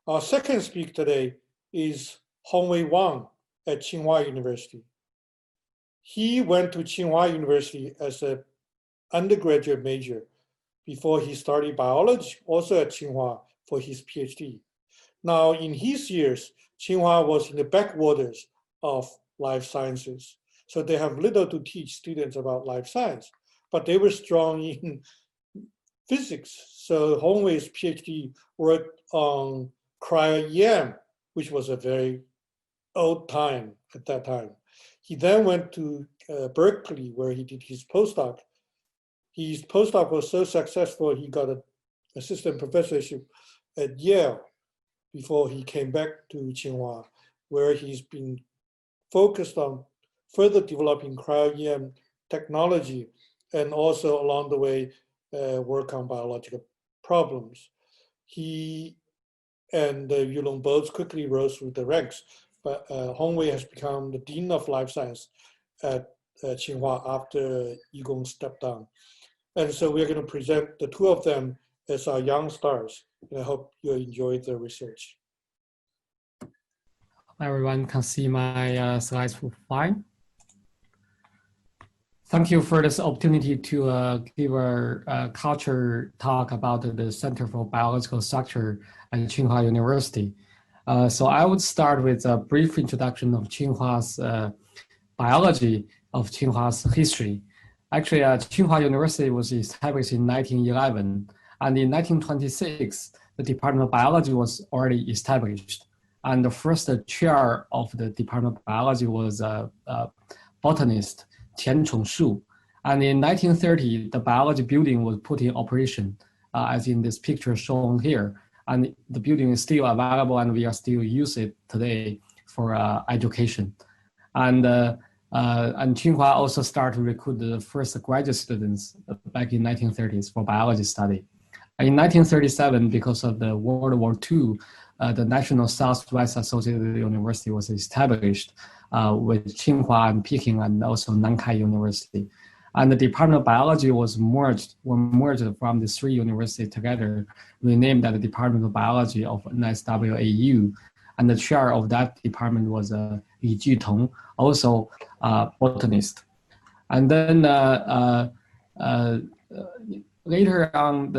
Our second speaker today is Hongwei Wang at Tsinghua University. He went to Tsinghua University as an undergraduate major before he studied biology, also at Tsinghua for his PhD. Now, in his years, Tsinghua was in the backwaters of life sciences. So they have little to teach students about life science, but they were strong in physics. So Hongwei's PhD worked on cryo-EM, which was a very old time at that time. He then went to Berkeley, where he did his postdoc. His postdoc was so successful, he got an assistant professorship at Yale before he came back to Tsinghua, where he's been focused on further developing cryo-EM technology and also along the way work on biological problems. He and Yulong both quickly rose through the ranks, but Hongwei has become the Dean of Life Science at Tsinghua after Yugong stepped down. And so we're going to present the two of them as our young stars. And I hope you enjoy the research. Everyone can see my slides fine. Thank you for this opportunity to give a culture talk about the Center for Biological Structure at Tsinghua University. So I would start with a brief introduction of Tsinghua biology, of Tsinghua history. Actually, Tsinghua University was established in 1911, and in 1926, the Department of Biology was already established. And the first chair of the Department of Biology was a botanist, Qian Chongshu. And in 1930, the biology building was put in operation, as in this picture shown here. And the building is still available, and we are still use it today for education. And Tsinghua also started to recruit the first graduate students back in 1930s for biology study. In 1937, because of the World War II, the National Southwest Associated University was established with Tsinghua and Peking and also Nankai University. And the Department of Biology was merged from the three universities together, renamed as the Department of Biology of NSWAU. And the chair of that department was Li Jitong, also a botanist. And then later on,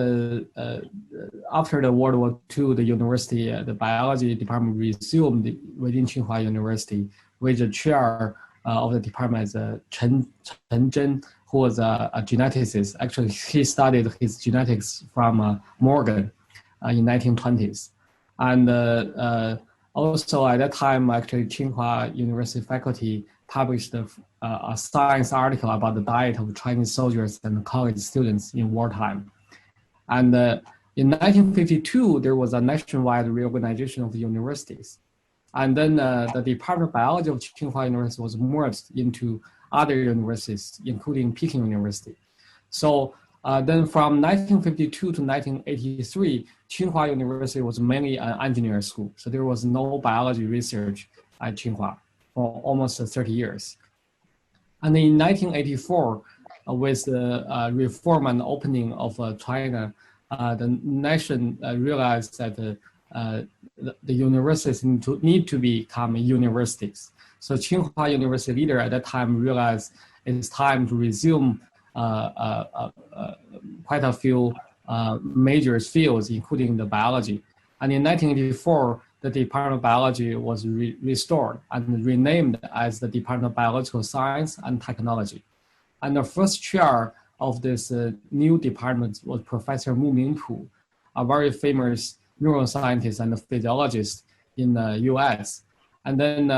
after the World War II, the university, the biology department resumed within Tsinghua University, with the chair of the department as Chen Zhen, who was a geneticist. Actually, he studied his genetics from Morgan in 1920s. And also at that time, actually, Tsinghua University faculty published a science article about the diet of Chinese soldiers and college students in wartime. And in 1952, there was a nationwide reorganization of the universities. And then the Department of Biology of Tsinghua University was merged into other universities, including Peking University. So then from 1952 to 1983, Tsinghua University was mainly an engineering school. So there was no biology research at Tsinghua for almost 30 years. And in 1984, with the reform and opening of China, the nation realized that the universities need to become universities. So Tsinghua University leader at that time realized it's time to resume quite a few major fields, including the biology. And in 1984, the Department of Biology was restored and renamed as the Department of Biological Science and Technology. And the first chair of this new department was Professor Mu Mingpu, a very famous neuroscientist and physiologist in the US. And then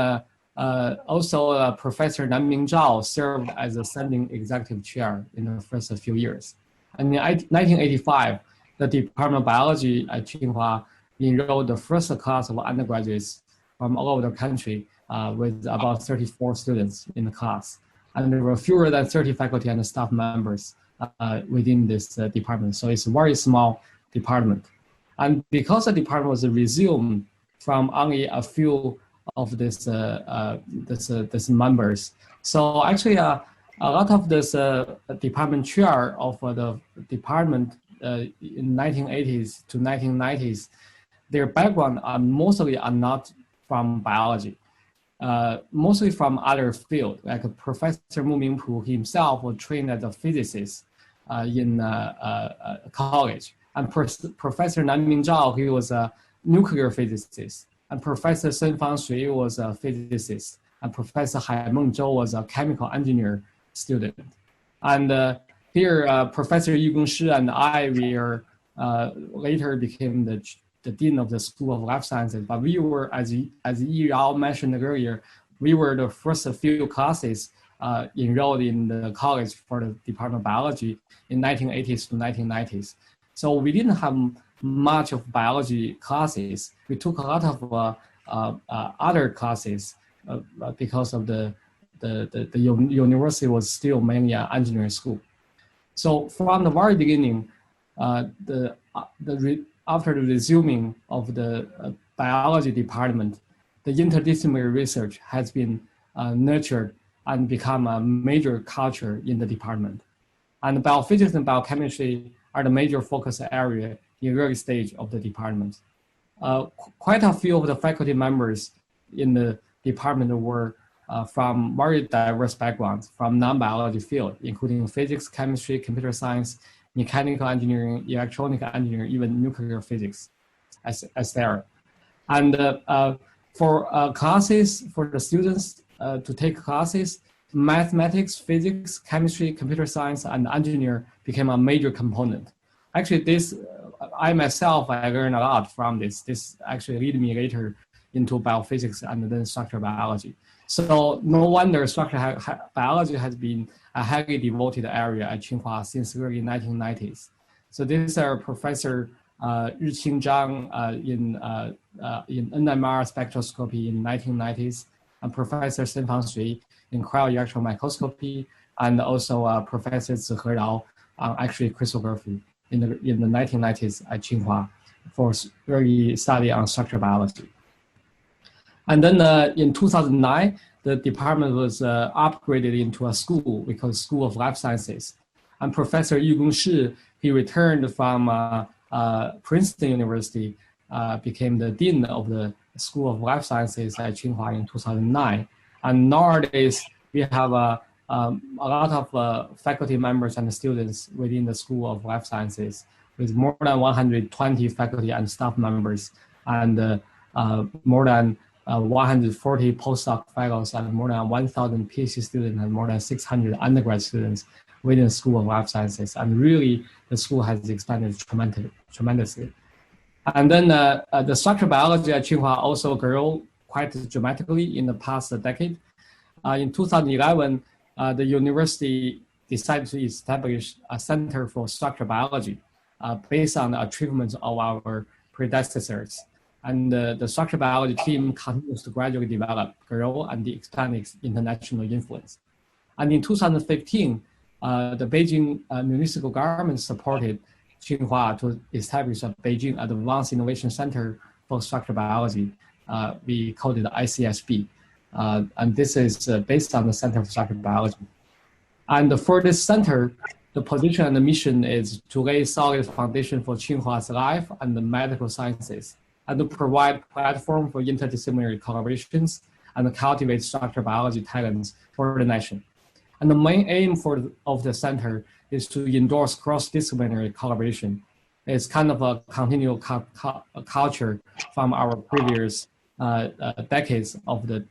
also Professor Nanming Zhao served as a standing executive chair in the first few years. And in 1985, the Department of Biology at Tsinghua enrolled the first class of undergraduates from all over the country with about 34 students in the class. And there were fewer than 30 faculty and staff members within this department. So it's a very small department. And because the department was resumed from only a few of this members, so actually a lot of this department chair of the department in 1980s to 1990s, their background mostly are not from biology, mostly from other fields. Like Professor Mu Mingpu himself was trained as a physicist in college, and Professor Nan Mingzhao, he was a nuclear physicist, and Professor Sen Fangshui was a physicist, and Professor Hai Mengzhou was a chemical engineer student. And here, Professor Yu Gongshi and I, we are later became the dean of the School of Life Sciences. But we were, as Yi Yao mentioned earlier, we were the first few classes enrolled in the college for the Department of Biology in 1980s to 1990s. So we didn't have much of biology classes. We took a lot of other classes because of the university was still mainly an engineering school. So from the very beginning, after the resuming of the biology department, the interdisciplinary research has been nurtured and become a major culture in the department. And biophysics and biochemistry are the major focus area in early stage of the department. Quite a few of the faculty members in the department were from very diverse backgrounds from non-biology field, including physics, chemistry, computer science, mechanical engineering, electronic engineering, even nuclear physics, as there. And for classes, for the students to take classes, mathematics, physics, chemistry, computer science, and engineer became a major component. Actually, this, I myself, I learned a lot from this. This actually led me later into biophysics and then structural biology. So no wonder structural biology has been a highly devoted area at Tsinghua since early 1990s. So this is Professor Riqing Zhang in NMR spectroscopy in 1990s, and Professor Sen Fangshui in cryo-electron microscopy, and also Professor Zihe Rao on X-ray crystallography in the 1990s at Tsinghua for early study on structural biology. And then in 2009, the department was upgraded into a school, we call School of Life Sciences. And Professor Yu Gongshi, he returned from Princeton University, became the dean of the School of Life Sciences at Tsinghua in 2009. And nowadays, we have a lot of faculty members and students within the School of Life Sciences, with more than 120 faculty and staff members, and more than 140 postdoc fellows, and more than 1,000 PhD students, and more than 600 undergrad students within the School of Life Sciences. And really, the school has expanded tremendously. And then the structural biology at Tsinghua also grew quite dramatically in the past decade. In 2011, the university decided to establish a Center for Structural Biology based on the achievements of our predecessors. And the structural biology team continues to gradually develop, grow, and expand its international influence. And in 2015, the Beijing municipal government supported Tsinghua to establish a Beijing Advanced Innovation Center for Structural Biology. We called it ICSB. And this is based on the Center for Structural Biology. And for this center, the position and the mission is to lay solid foundation for Tsinghhua's life and the medical sciences, and to provide platform for interdisciplinary collaborations and cultivate structural biology talents for the nation. And the main aim of the center is to endorse cross-disciplinary collaboration. It's kind of a continual culture from our previous decades of the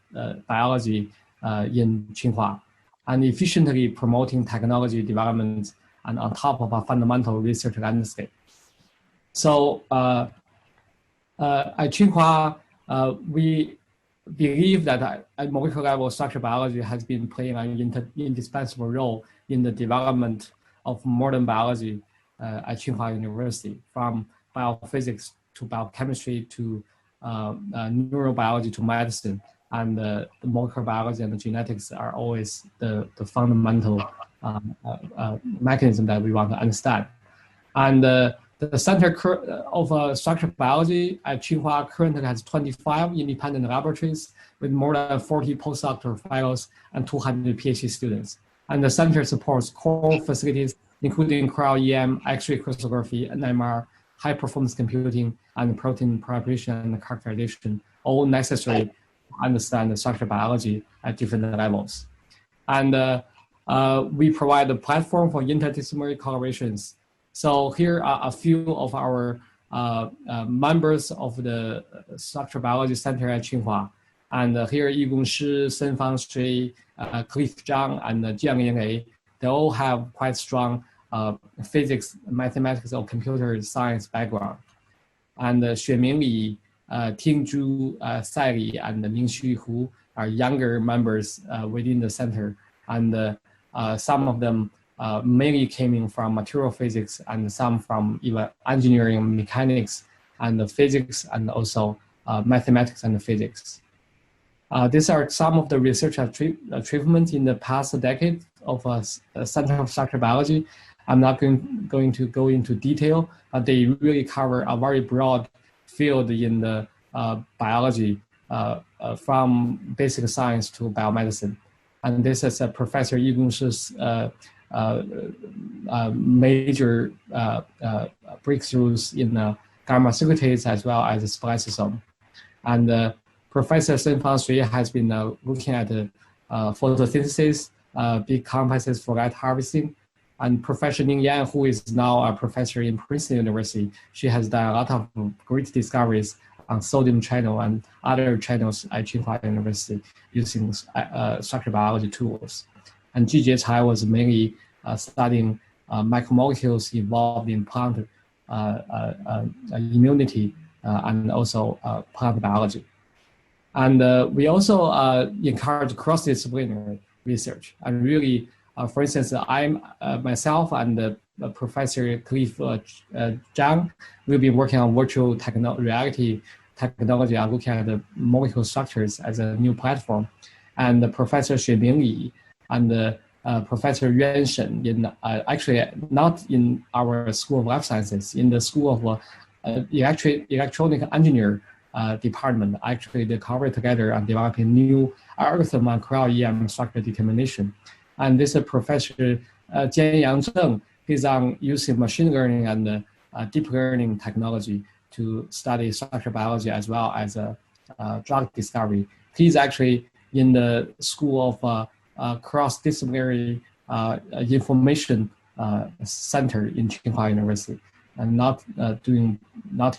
biology in Tsinghua, and efficiently promoting technology development and on top of a fundamental research landscape. So at Tsinghua, we believe that at molecular level, structural biology has been playing an indispensable role in the development of modern biology at Tsinghua University, from biophysics to biochemistry to neurobiology to medicine. And the molecular biology and the genetics are always the fundamental mechanism that we want to understand. And the Center of Structural Biology at Tsinghua currently has 25 independent laboratories with more than 40 postdoctoral fellows and 200 PhD students. And the center supports core facilities, including cryo-EM, X-ray crystallography, NMR, high performance computing and protein preparation and characterization, all necessary to understand the structural biology at different levels. And we provide a platform for interdisciplinary collaborations. So here are a few of our members of the Structural Biology Center at Tsinghua. And here, Yigong Shi, Senfang Shui, Cliff Zhang, and Jiang Yingwei, they all have quite strong physics, mathematics, or computer science background. And Xueming Li, Ting Zhu, Sai Li, and Mingxu Hu are younger members within the center. And some of them mainly came in from material physics, and some from even engineering, mechanics, and physics, and also mathematics and physics. These are some of the research achievements in the past decade of Center of Structural Biology. I'm not going to go into detail, but they really cover a very broad field in the biology, from basic science to biomedicine. And this is Professor Yigong Shi's major breakthroughs in gamma secretase as well as spliceosome. And Professor Senfang Shui has been looking at photosynthesis, big complexes for light harvesting. And Professor Ning Yan, who is now a professor in Princeton University, she has done a lot of great discoveries on sodium channel and other channels at Tsinghua University using structural biology tools. And Jijie Cai was mainly studying macromolecules involved in plant immunity and also plant biology. And we also encourage cross-disciplinary research. And really, for instance, I'm myself and Professor Cliff Zhang will be working on virtual reality technology and looking at the molecule structures as a new platform. And Professor Xueming Li and Professor Yuan Shen, actually not in our School of Life Sciences, in the School of Electronic Engineer department, actually they collaborate together on developing new algorithm on cryo-EM structure determination. And this Professor Jianyang Zheng is on using machine learning and deep learning technology to study structural biology as well as drug discovery. He's actually in the School of Cross-Disciplinary Information Center in Tsinghua University, and not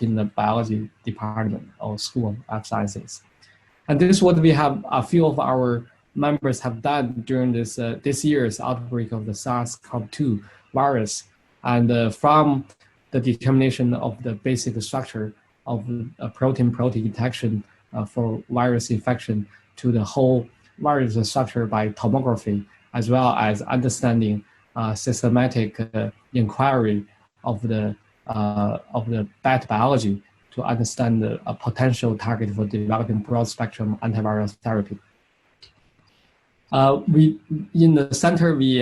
in the biology department or School of Life Sciences. And this is what we have a few of our members have done during this year's outbreak of the SARS-CoV-2 virus. And from the determination of the basic structure of protein-protein detection for virus infection to the whole virus structure by tomography, as well as understanding systematic inquiry of the bat biology to understand the potential target for developing broad-spectrum antiviral therapy. In the center, we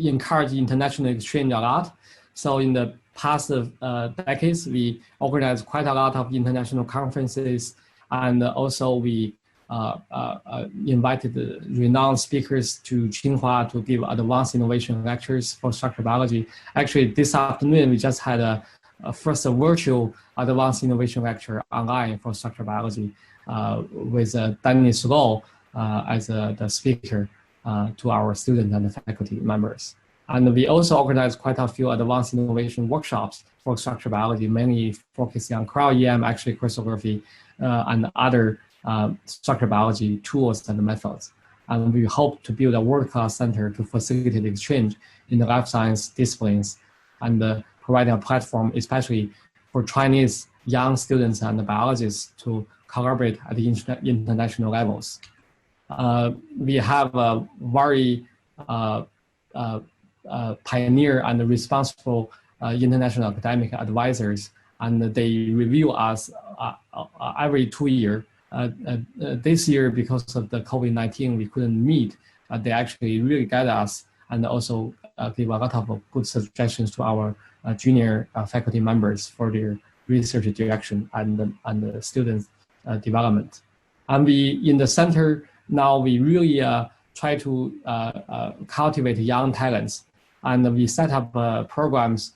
encourage international exchange a lot. So in the past decades, we organized quite a lot of international conferences, and also we invited renowned speakers to Tsinghua to give advanced innovation lectures for structural biology. Actually, this afternoon, we just had a first virtual advanced innovation lecture online for structural biology with Dennis Low as the speaker to our students and faculty members. And we also organized quite a few advanced innovation workshops for structural biology, mainly focusing on cryo-EM, X-ray crystallography, and other structural biology tools and methods. And we hope to build a world-class center to facilitate exchange in the life science disciplines and provide a platform, especially for Chinese young students and biologists to collaborate at the international levels. We have a very pioneer and responsible international academic advisors, and they review us every 2 years. This year, because of the COVID-19, we couldn't meet. They actually really guide us and also give a lot of good suggestions to our junior faculty members for their research direction and the students' development. And we, in the center, now we really try to cultivate young talents. And we set up programs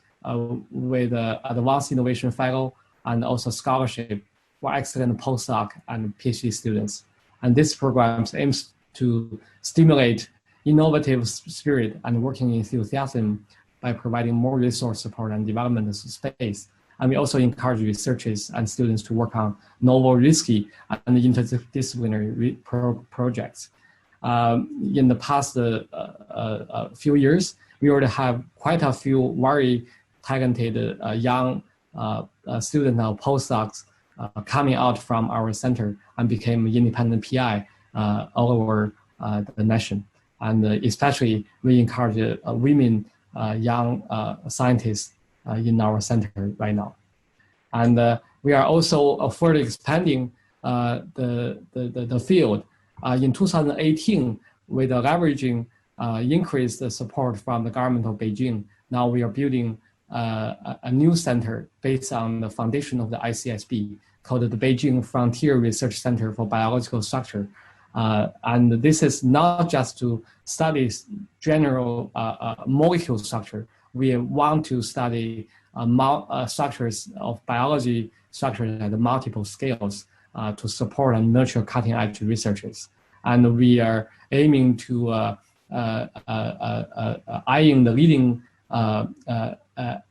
with advanced innovation fellow and also scholarship for excellent postdoc and PhD students. And this program aims to stimulate innovative spirit and working enthusiasm by providing more resource support and development space. And we also encourage researchers and students to work on novel, risky, and interdisciplinary projects. In the past few years, we already have quite a few very talented young students and postdocs coming out from our center and became independent PI all over the nation. And especially we encourage women young scientists in our center right now. And we are also further expanding the field. In 2018, with leveraging increased support from the government of Beijing, now we are building a new center based on the foundation of the ICSB called the Beijing Frontier Research Center for Biological Structure. And this is not just to study general molecule structure. We want to study structures of biology structures at multiple scales to support and nurture cutting-edge researchers. And we are aiming to eyeing the leading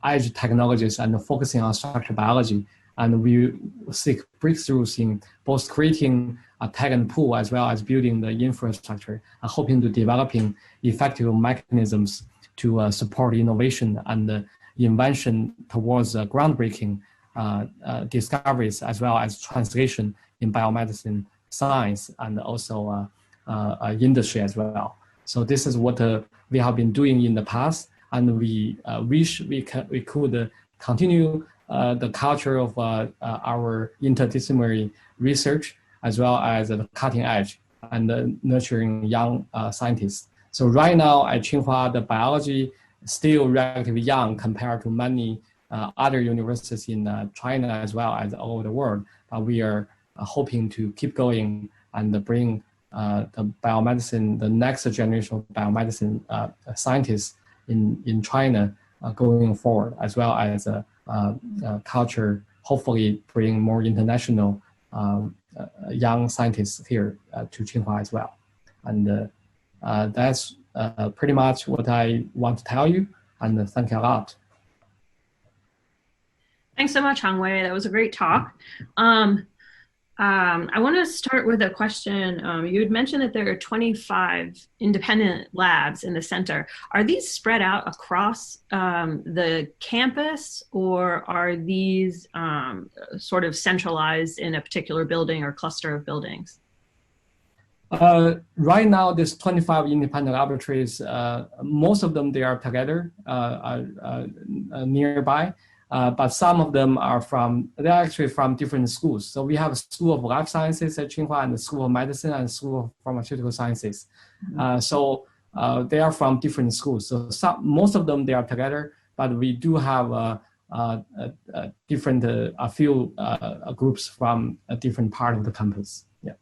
edge technologies and focusing on structural biology. And we seek breakthroughs in both creating a talent pool as well as building the infrastructure and hoping to developing effective mechanisms to support innovation and invention towards groundbreaking discoveries as well as translation in biomedicine science and also industry as well. So this is what we have been doing in the past, and we wish we could continue the culture of our interdisciplinary research as well as the cutting edge and nurturing young scientists. So right now at Tsinghua, the biology is still relatively young compared to many other universities in China as well as all over the world. But we are hoping to keep going and bring the biomedicine, the next generation of biomedicine scientists in China going forward, as well as culture, hopefully bring more international young scientists here to Tsinghua as well. And that's pretty much what I want to tell you, and thank you a lot. Thanks so much, Hongwei. That was a great talk. I want to start with a question. You had mentioned that there are 25 independent labs in the center. Are these spread out across the campus, or are these sort of centralized in a particular building or cluster of buildings? Right now, there's 25 independent laboratories. Most of them, they are together nearby. But some of them are they're actually from different schools. So we have a School of Life Sciences at Tsinghua and the School of Medicine and School of Pharmaceutical Sciences. So they are from different schools. So most of them, they are together, but we do have a few groups from a different part of the campus. Yeah.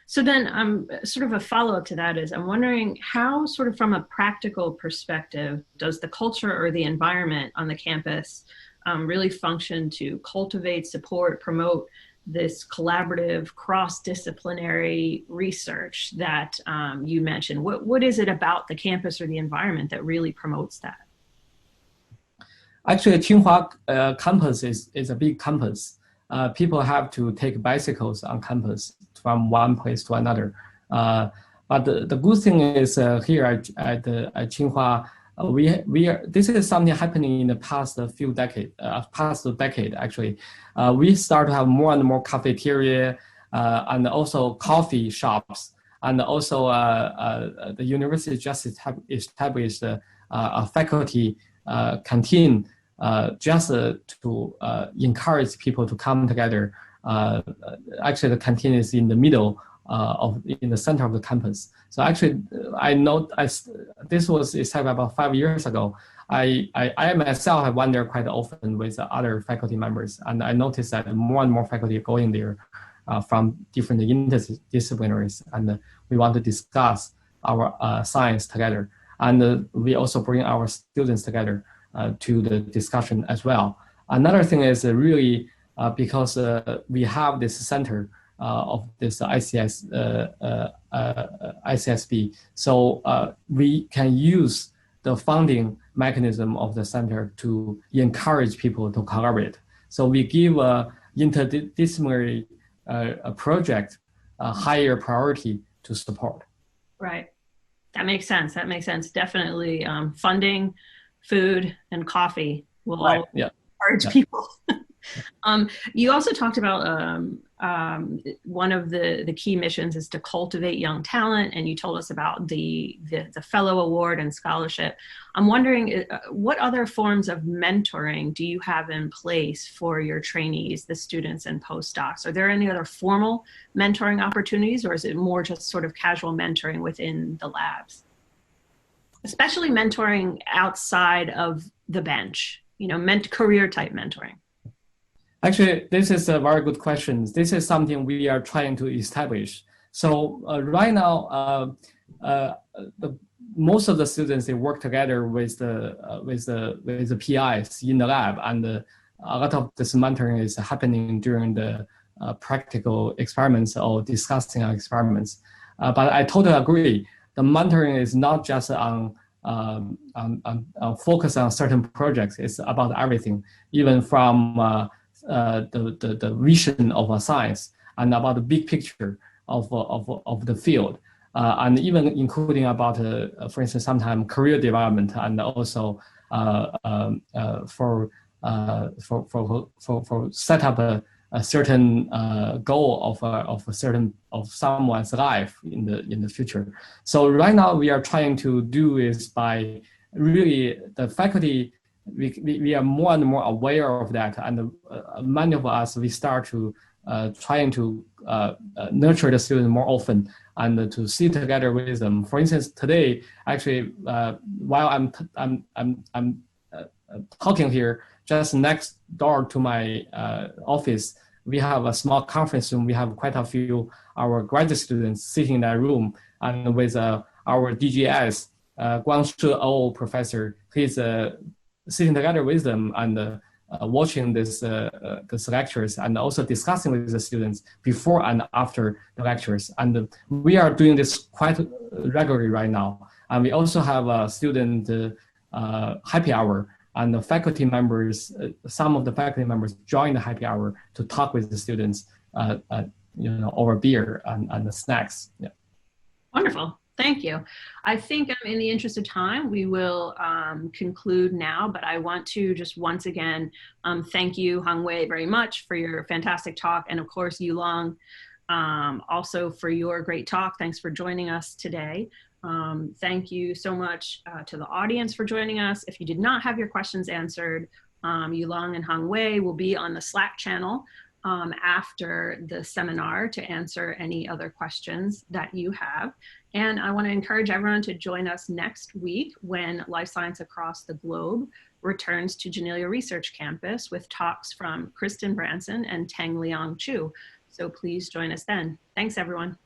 So then sort of a follow-up to that is, I'm wondering how, sort of from a practical perspective, does the culture or the environment on the campus really function to cultivate, support, promote this collaborative, cross-disciplinary research that you mentioned? What is it about the campus or the environment that really promotes that? Actually, Tsinghua campus is a big campus. People have to take bicycles on campus from one place to another. But the good thing is here at Tsinghua, this is something happening in the past decade actually. We start to have more and more cafeteria and also coffee shops, and also the university just established a faculty canteen just to encourage people to come together. Actually, the canteen is in the middle in the center of the campus. So actually, this was established about 5 years ago. I myself have wondered quite often with other faculty members, and I noticed that more and more faculty are going there from different interdisciplinaries, and we want to discuss our science together. And we also bring our students together to the discussion as well. Another thing is really because we have this center of this ICSB, so we can use the funding mechanism of the center to encourage people to collaborate. So we give a interdisciplinary project a higher priority to support. Right. That makes sense. That makes sense. Definitely funding, food, and coffee will all encourage people. You also talked about one of the key missions is to cultivate young talent, and you told us about the fellow award and scholarship. I'm wondering what other forms of mentoring do you have in place for your trainees, the students and postdocs? Are there any other formal mentoring opportunities, or is it more just sort of casual mentoring within the labs? Especially mentoring outside of the bench, you know, career type mentoring. Actually, this is a very good question. This is something we are trying to establish. So right now, most of the students, they work together with the PIs in the lab, and a lot of this mentoring is happening during the practical experiments or discussing experiments. But I totally agree. The mentoring is not just on focus on certain projects. It's about everything, even from the vision of a science and about the big picture of the field, and even including about, for instance, sometimes career development, and also for set up a certain goal of someone's life in the future. So right now we are trying to do is by really the faculty. We are more and more aware of that, and many of us, we start to trying to nurture the students more often and to sit together with them. For instance, today, actually, while I'm talking here, just next door to my office, we have a small conference room. We have quite a few our graduate students sitting in that room, and with our DGS, Guangshu professor, he's sitting together with them and watching these lectures, and also discussing with the students before and after the lectures. And we are doing this quite regularly right now. And we also have a student happy hour, and the faculty members, some of the faculty members join the happy hour to talk with the students, over beer and the snacks. Yeah. Wonderful. Thank you. I think in the interest of time, we will conclude now, but I want to just once again thank you, Hongwei, very much for your fantastic talk. And of course, Yulong, also for your great talk. Thanks for joining us today. Thank you so much to the audience for joining us. If you did not have your questions answered, Yulong and Hongwei will be on the Slack channel after the seminar to answer any other questions that you have. And I want to encourage everyone to join us next week when Life Science Across the Globe returns to Janelia Research Campus with talks from Kristen Branson and Teng Liang Chu. So please join us then. Thanks, everyone.